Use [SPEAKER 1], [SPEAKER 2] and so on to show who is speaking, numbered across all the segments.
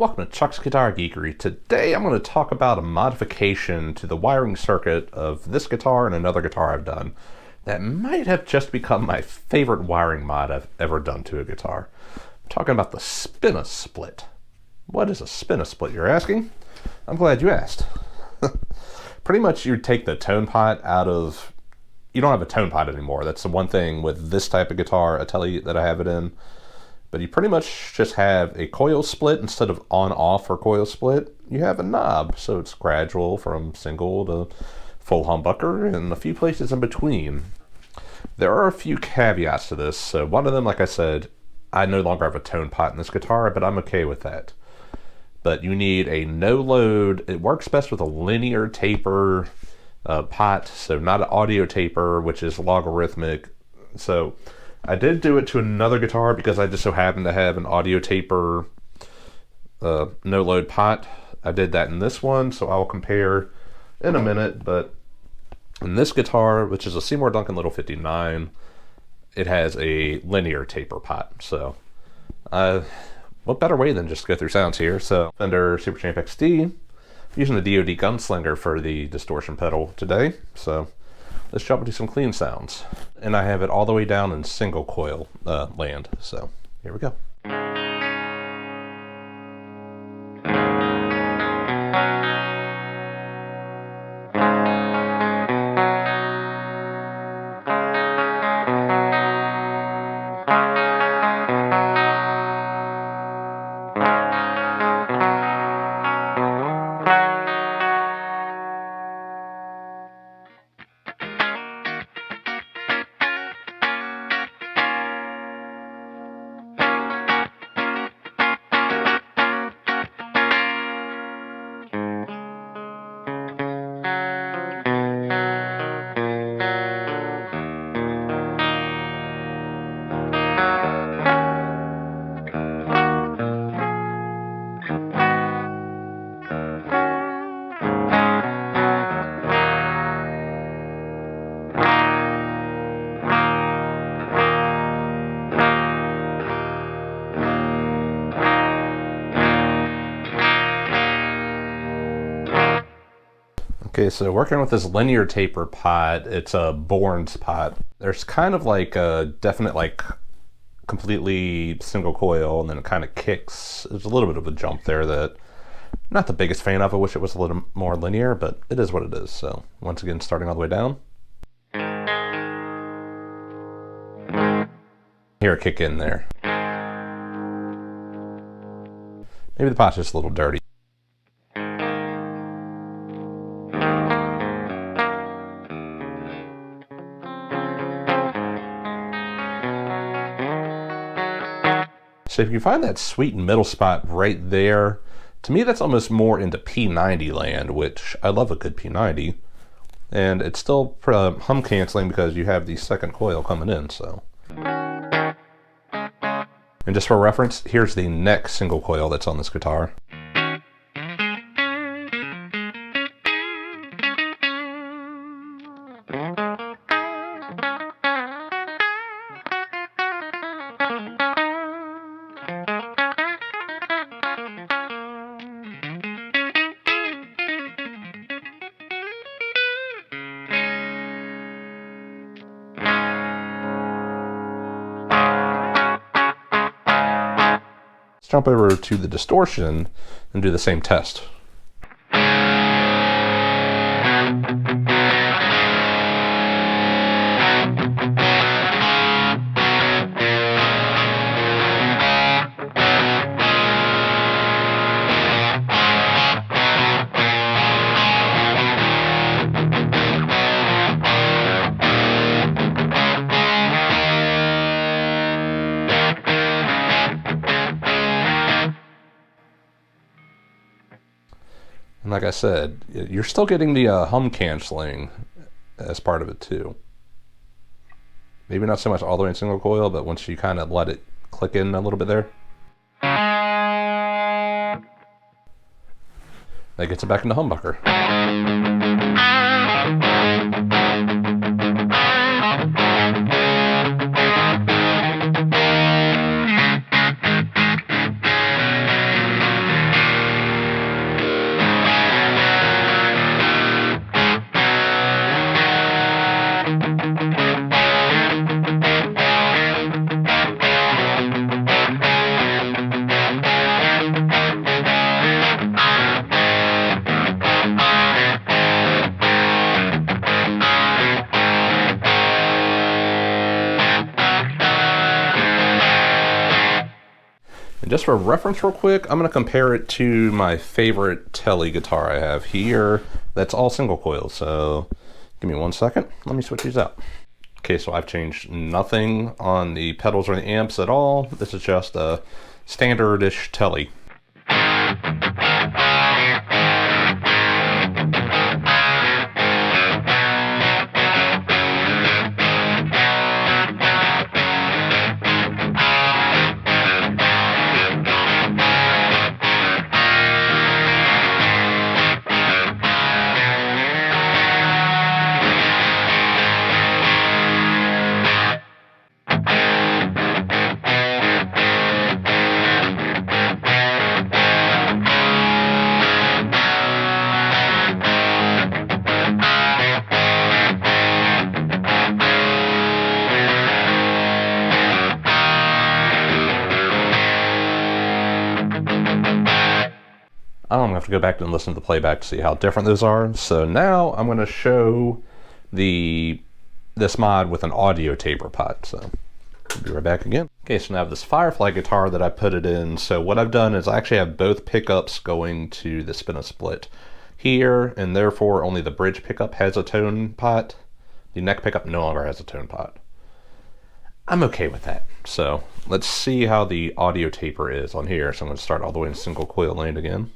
[SPEAKER 1] Welcome to Chuck's Guitar Geekery. Today I'm going to talk about a modification to the wiring circuit of this guitar and another guitar I've done that might have just become my favorite wiring mod I've ever done to a guitar. I'm talking about the spin-a split. What is a spin-a split, you're asking? I'm glad you asked. Pretty much you take the tone pot out of... You don't have a tone pot anymore. That's the one thing with this type of guitar, a Tele that I have it in. But you pretty much just have a coil split instead of on-off or coil split. You have a knob, so it's gradual from single to full humbucker and a few places in between. There are a few caveats to this. So one of them, like I said, I no longer have a tone pot in this guitar, but I'm okay with that. But you need a no load. It works best with a linear taper pot, so not an audio taper, which is logarithmic. So I did do it to another guitar because I just so happened to have an audio taper no load pot. I did that in this one, so I'll compare in a minute. But in this guitar, which is a Seymour Duncan Little 59, it has a linear taper pot. So what better way than just go through sounds here? So Fender Super Champ XD, I'm using the DoD Gunslinger for the distortion pedal today. So let's jump into some clean sounds. And I have it all the way down in single coil land. So here we go. Okay, so working with this linear taper pot, it's a Bourne's pot. There's kind of like a definite like completely single coil, and then it kind of kicks. There's a little bit of a jump there that I'm not the biggest fan of. I wish it was a little more linear, but it is what it is. So once again, starting all the way down. Hear it kick in there. Maybe the pot's just a little dirty. So if you find that sweet middle spot right there, to me that's almost more into P90 land, which I love a good P90. And it's still hum canceling because you have the second coil coming in, so. And just for reference, here's the next single coil that's on this guitar. Jump over to the distortion and do the same test. And like I said, you're still getting the hum canceling as part of it too. Maybe not so much all the way in single coil, but once you kind of let it click in a little bit there, that gets it back into humbucker. Just for reference real quick, I'm going to compare it to my favorite Tele guitar I have here. That's all single coil, so give me 1 second. Let me switch these out. Okay, so I've changed nothing on the pedals or the amps at all. This is just a standard-ish Tele. I'm going to have to go back and listen to the playback to see how different those are. So now I'm going to show this mod with an audio taper pot. So I'll be right back again. Okay, so now I have this Firefly guitar that I put it in. So what I've done is I actually have both pickups going to the spin a split here, and therefore only the bridge pickup has a tone pot. The neck pickup no longer has a tone pot. I'm okay with that. So let's see how the audio taper is on here. So I'm going to start all the way in single coil land again.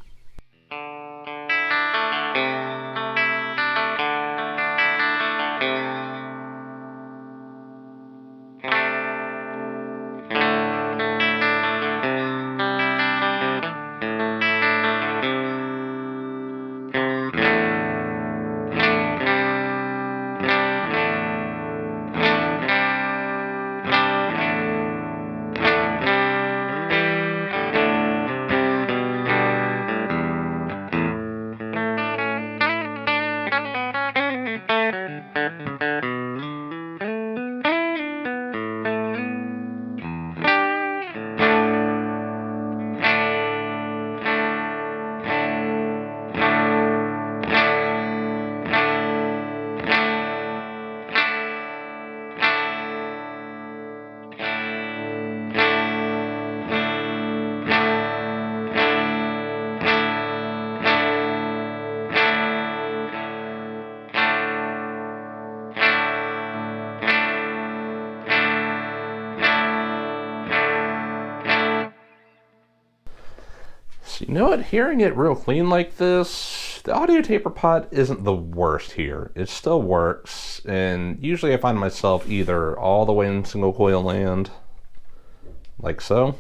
[SPEAKER 1] So you know what, hearing it real clean like this, the audio taper pot isn't the worst here. It still works, and usually I find myself either all the way in single coil land, like so,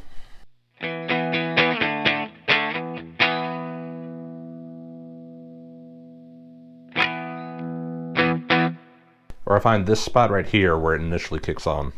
[SPEAKER 1] or I find this spot right here where it initially kicks on.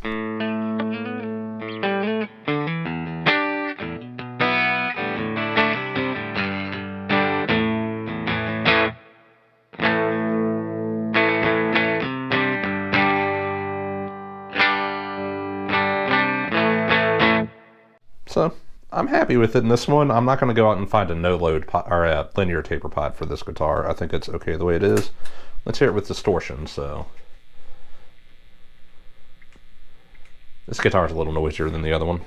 [SPEAKER 1] So I'm happy with it in this one. I'm not going to go out and find a no-load pot or a linear taper pot for this guitar. I think it's okay the way it is. Let's hear it with distortion. So this guitar is a little noisier than the other one.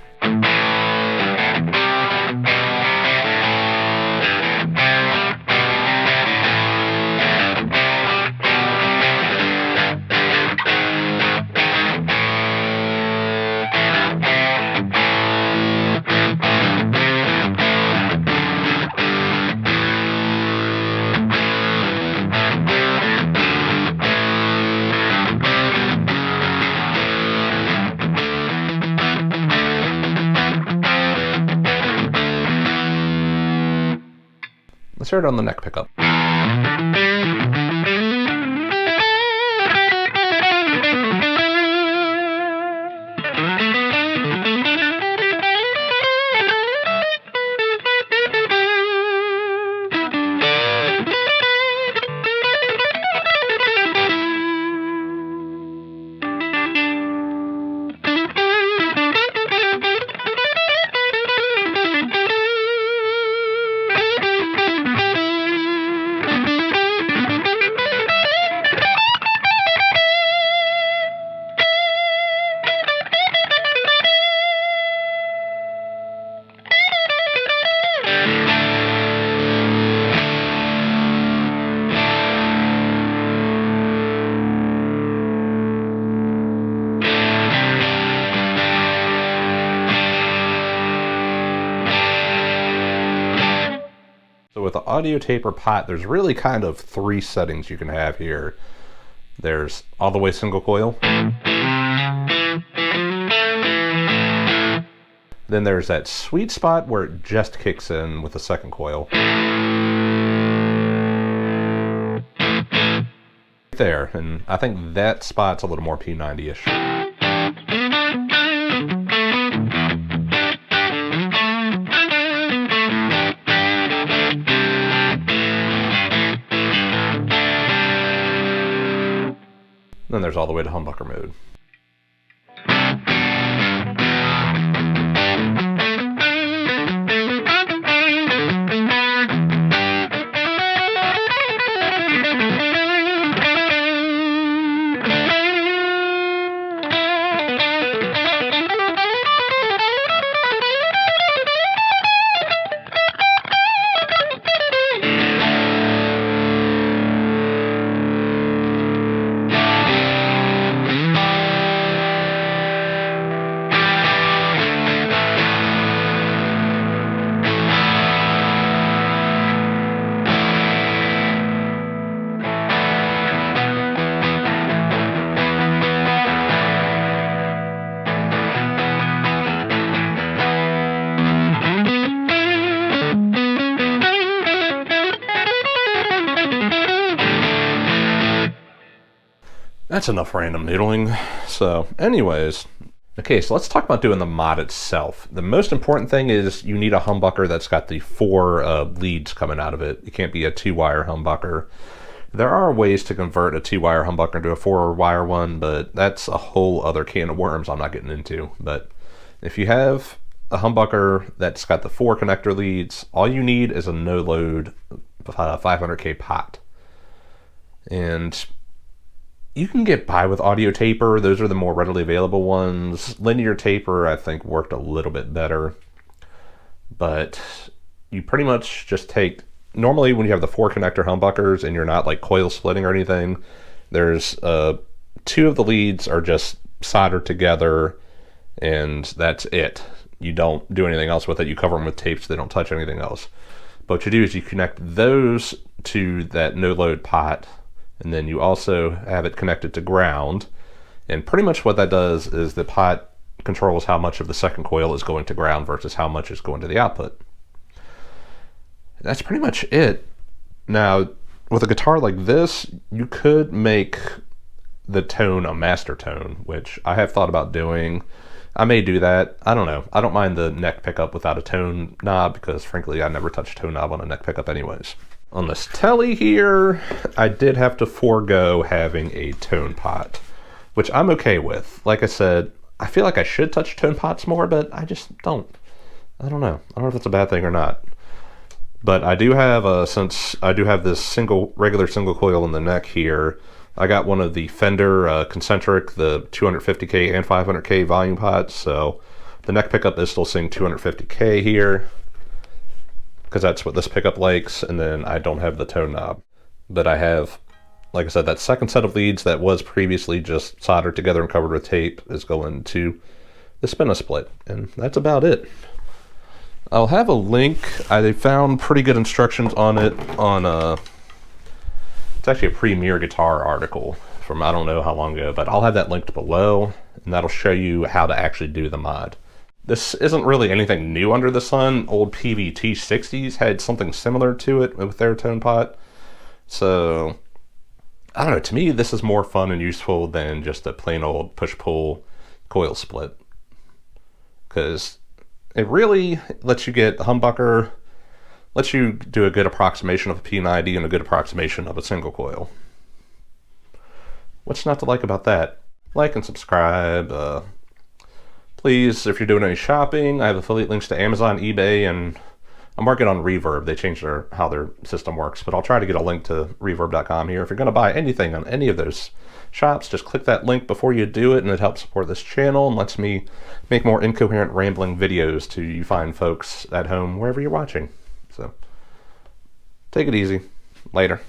[SPEAKER 1] Let's hear it on the neck pickup. with the audio taper pot, there's really kind of 3 settings you can have here. There's all the way single coil. Then there's that sweet spot where it just kicks in with the second coil. There, and I think that spot's a little more P90-ish. Then there's all the way to humbucker mode. That's enough random noodling. So anyways, okay, so let's talk about doing the mod itself. The most important thing is you need a humbucker that's got the 4 leads coming out of it. It can't be a 2-wire humbucker. There are ways to convert a 2-wire humbucker into a 4-wire one, but that's a whole other can of worms I'm not getting into. But if you have a humbucker that's got the 4 connector leads, all you need is a no-load 500K pot. And you can get by with audio taper. Those are the more readily available ones. Linear taper, I think, worked a little bit better. But you pretty much just take, normally when you have the 4 connector humbuckers and you're not like coil splitting or anything, there's 2 of the leads are just soldered together and that's it. You don't do anything else with it. You cover them with tape so they don't touch anything else. But what you do is you connect those to that no-load pot, and then you also have it connected to ground. And pretty much what that does is the pot controls how much of the second coil is going to ground versus how much is going to the output. That's pretty much it. Now, with a guitar like this, you could make the tone a master tone, which I have thought about doing. I may do that. I don't know. I don't mind the neck pickup without a tone knob because, frankly, I never touch a tone knob on a neck pickup anyways. On this Telly here, I did have to forego having a tone pot, which I'm okay with. Like I said, I feel like I should touch tone pots more, but I just don't. I don't know. I don't know if that's a bad thing or not. But I do have, since I do have this regular single coil in the neck here, I got one of the Fender concentric, the 250K and 500K volume pots, so the neck pickup is still saying 250K here, because that's what this pickup likes, and then I don't have the tone knob. But I have, like I said, that second set of leads that was previously just soldered together and covered with tape is going to the Spin-A-Split, and that's about it. I'll have a link. I found pretty good instructions on it on it's actually a Premier Guitar article from I don't know how long ago, but I'll have that linked below, and that'll show you how to actually do the mod. This isn't really anything new under the sun. Old PVT 60s had something similar to it with their tone pot. So, I don't know, to me this is more fun and useful than just a plain old push-pull coil split. Because it really lets you get a humbucker, lets you do a good approximation of a P90 and a good approximation of a single coil. What's not to like about that? Like and subscribe. Please, if you're doing any shopping, I have affiliate links to Amazon, eBay, and I'm working on Reverb. They changed how their system works, but I'll try to get a link to reverb.com here. If you're going to buy anything on any of those shops, just click that link before you do it, and it helps support this channel and lets me make more incoherent, rambling videos to you fine folks at home, wherever you're watching. So, take it easy. Later.